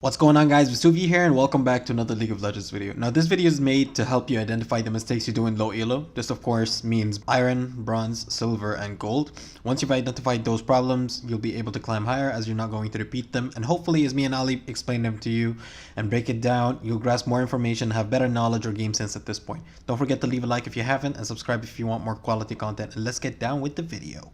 What's going on, guys? Vesuvi here and welcome back to another League of Legends video. Now this video is made to help you identify the mistakes you do in low elo. This of course means iron, bronze, silver and gold. Once you've identified those problems, you'll be able to climb higher as you're not going to repeat them, and hopefully as me and Ali explain them to you and break it down, you'll grasp more information, have better knowledge or game sense at this point. Don't forget to leave a like if you haven't and subscribe if you want more quality content, and let's get down with the video.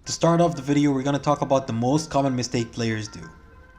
To start off the video, we're going to talk about the most common mistake players do.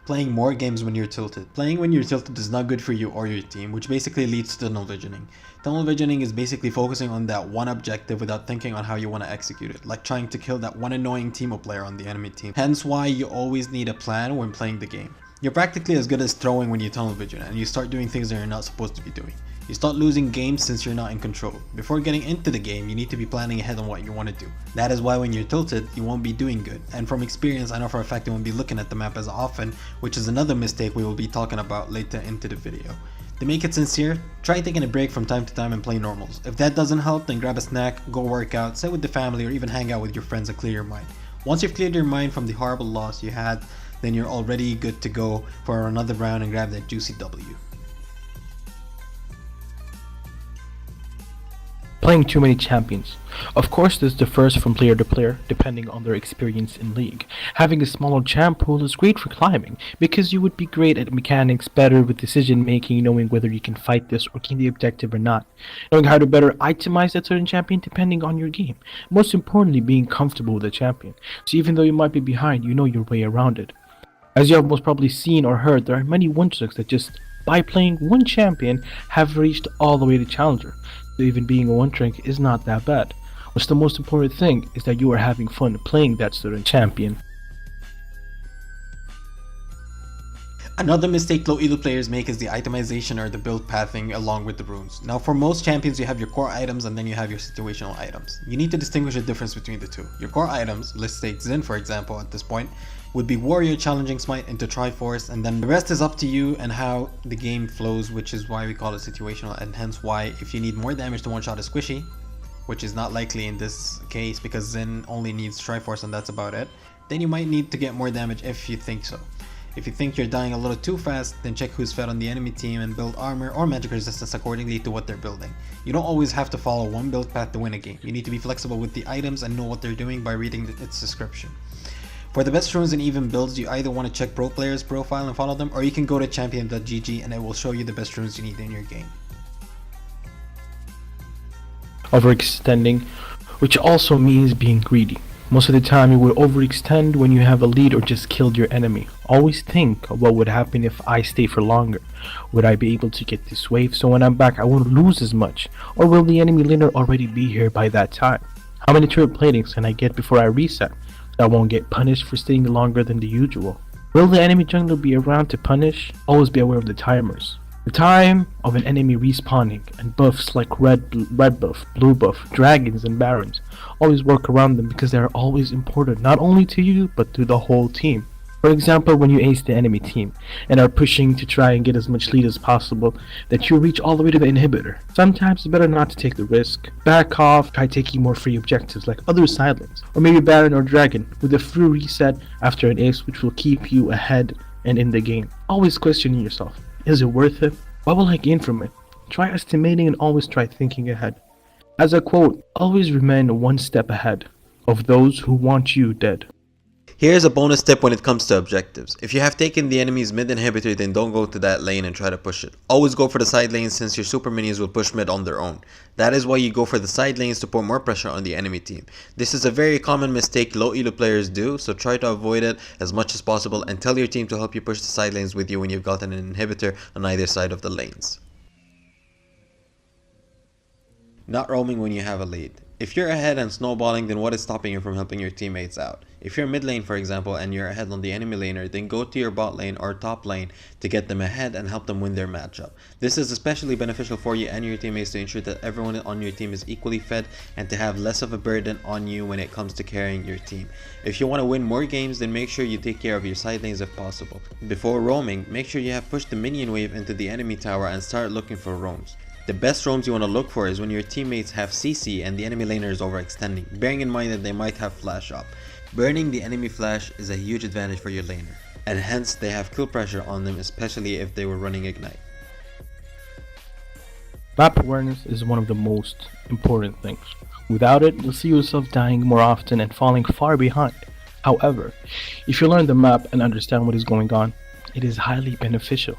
Playing more games when you're tilted. Playing when you're tilted is not good for you or your team, which basically leads to tunnel visioning. Tunnel visioning is basically focusing on that one objective without thinking on how you want to execute it, like trying to kill that one annoying teamo player on the enemy team. Hence why you always need a plan when playing the game. You're practically as good as throwing when you tunnel vision, and you start doing things that you're not supposed to be doing. You start losing games since you're not in control. Before getting into the game, you need to be planning ahead on what you want to do. That is why when you're tilted, you won't be doing good. And from experience, I know for a fact you won't be looking at the map as often, which is another mistake we will be talking about later into the video. To make it sincere, try taking a break from time to time and play normals. If that doesn't help, then grab a snack, go work out, sit with the family, or even hang out with your friends and clear your mind. Once you've cleared your mind from the horrible loss you had, then you're already good to go for another round and grab that juicy W. Playing too many champions. Of course, this differs from player to player depending on their experience in League. Having a smaller champ pool is great for climbing because you would be great at mechanics, better with decision making, knowing whether you can fight this or gain the objective or not, knowing how to better itemize that certain champion depending on your game. Most importantly, being comfortable with the champion, so even though you might be behind, you know your way around it. As you have most probably seen or heard, there are many one-tricks that just by playing one champion have reached all the way to Challenger. So even being a one-trick is not that bad. What's the most important thing is that you are having fun playing that certain champion. Another mistake low elo players make is the itemization or the build pathing along with the runes. Now for most champions, you have your core items and then you have your situational items. You need to distinguish the difference between the two. Your core items, let's take Xin for example at this point, would be Warrior, Challenging Smite into Triforce, and then the rest is up to you and how the game flows, which is why we call it situational, and hence why if you need more damage to one-shot a squishy, which is not likely in this case because Xin only needs Triforce and that's about it, then you might need to get more damage if you think so. If you think you're dying a little too fast, then check who's fed on the enemy team and build armor or magic resistance accordingly to what they're building. You don't always have to follow one build path to win a game. You need to be flexible with the items and know what they're doing by reading its description. For the best runes and even builds, you either want to check pro players' profile and follow them, or you can go to champion.gg and it will show you the best runes you need in your game. Overextending, which also means being greedy. Most of the time you will overextend when you have a lead or just killed your enemy. Always think of what would happen if I stay for longer. Would I be able to get this wave so when I'm back I won't lose as much? Or will the enemy laner already be here by that time? How many turret platings can I get before I reset? I won't get punished for staying longer than the usual. Will the enemy jungler be around to punish? Always be aware of the timers. The time of an enemy respawning and buffs like red buff, blue buff, dragons and barons. Always work around them because they are always important not only to you but to the whole team. For example, when you ace the enemy team and are pushing to try and get as much lead as possible, that you reach all the way to the inhibitor. Sometimes it's better not to take the risk. Back off, try taking more free objectives like other side lanes, or maybe Baron or Dragon with a free reset after an ace which will keep you ahead and in the game. Always questioning yourself, is it worth it? What will I gain from it? Try estimating and always try thinking ahead. As a quote, always remain one step ahead of those who want you dead. Here's a bonus tip when it comes to objectives. If you have taken the enemy's mid inhibitor, then don't go to that lane and try to push it. Always go for the side lanes since your super minions will push mid on their own. That is why you go for the side lanes to put more pressure on the enemy team. This is a very common mistake low elo players do, so try to avoid it as much as possible and tell your team to help you push the side lanes with you when you've gotten an inhibitor on either side of the lanes. Not roaming when you have a lead. If you're ahead and snowballing, then what is stopping you from helping your teammates out? If you're mid lane for example and you're ahead on the enemy laner, then go to your bot lane or top lane to get them ahead and help them win their matchup. This is especially beneficial for you and your teammates to ensure that everyone on your team is equally fed and to have less of a burden on you when it comes to carrying your team. If you want to win more games, then make sure you take care of your side lanes if possible. Before roaming, make sure you have pushed the minion wave into the enemy tower and start looking for roams. The best roams you want to look for is when your teammates have CC and the enemy laner is overextending, bearing in mind that they might have flash up. Burning the enemy flash is a huge advantage for your laner, and hence they have kill pressure on them, especially if they were running Ignite. Map awareness is one of the most important things. Without it, you'll see yourself dying more often and falling far behind. However, if you learn the map and understand what is going on, it is highly beneficial.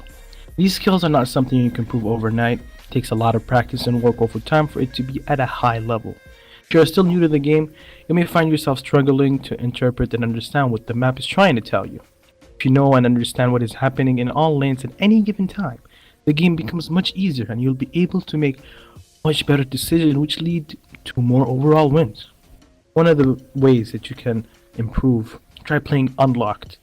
These skills are not something you can prove overnight. It takes a lot of practice and work over time for it to be at a high level. If you are still new to the game, you may find yourself struggling to interpret and understand what the map is trying to tell you. If you know and understand what is happening in all lanes at any given time, the game becomes much easier and you'll be able to make much better decisions which lead to more overall wins. One of the ways that you can improve, try playing unlocked.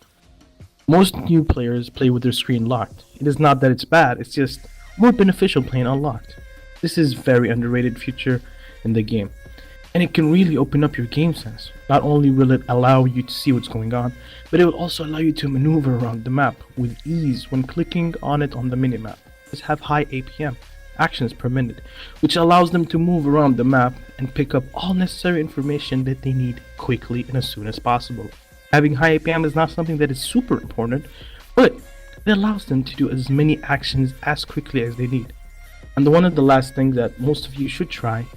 Most new players play with their screen locked. It is not that it's bad, it's just more beneficial playing unlocked. This is very underrated feature in the game, and it can really open up your game sense. Not only will it allow you to see what's going on, but it will also allow you to maneuver around the map with ease when clicking on it on the minimap. Just have high APM, actions per minute, which allows them to move around the map and pick up all necessary information that they need quickly and as soon as possible. Having high APM is not something that is super important, but it allows them to do as many actions as quickly as they need. And one of the last things that most of you should try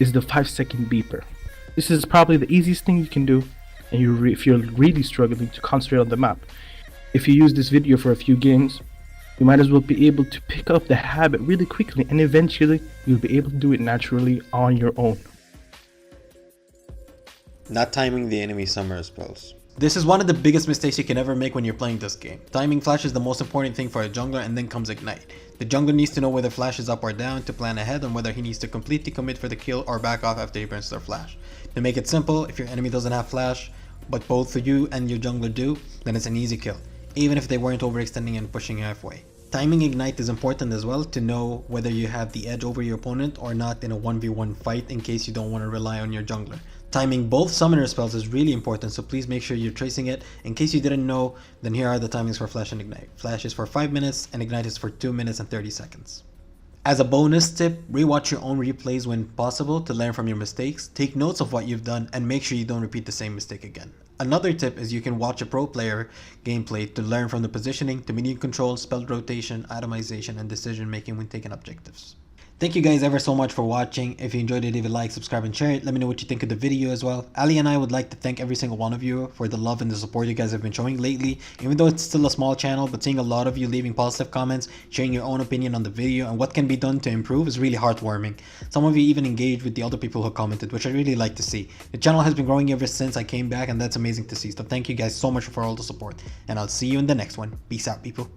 is the 5-second beeper. This is probably the easiest thing you can do and if you're really struggling to concentrate on the map. If you use this video for a few games, you might as well be able to pick up the habit really quickly, and eventually you'll be able to do it naturally on your own. Not timing the enemy summoner spells. This is one of the biggest mistakes you can ever make when you're playing this game. Timing flash is the most important thing for a jungler, and then comes Ignite. The jungler needs to know whether flash is up or down to plan ahead on whether he needs to completely commit for the kill or back off after he burns their flash. To make it simple, if your enemy doesn't have flash, but both you and your jungler do, then it's an easy kill, even if they weren't overextending and pushing halfway. Timing Ignite is important as well to know whether you have the edge over your opponent or not in a 1v1 fight in case you don't want to rely on your jungler. Timing both summoner spells is really important, so please make sure you're tracing it. In case you didn't know, then here are the timings for Flash and Ignite. Flash is for 5 minutes and Ignite is for 2 minutes and 30 seconds. As a bonus tip, rewatch your own replays when possible to learn from your mistakes, take notes of what you've done, and make sure you don't repeat the same mistake again. Another tip is you can watch a pro player gameplay to learn from the positioning, to minion control, spell rotation, itemization, and decision making when taking objectives. Thank you guys ever so much for watching. If you enjoyed it, leave a like, subscribe, and share it. Let me know what you think of the video as well. Ali and I would like to thank every single one of you for the love and the support you guys have been showing lately. Even though it's still a small channel, but seeing a lot of you leaving positive comments, sharing your own opinion on the video and what can be done to improve is really heartwarming. Some of you even engaged with the other people who commented, which I really like to see. The channel has been growing ever since I came back, and that's amazing to see. So thank you guys so much for all the support, and I'll see you in the next one. Peace out, people.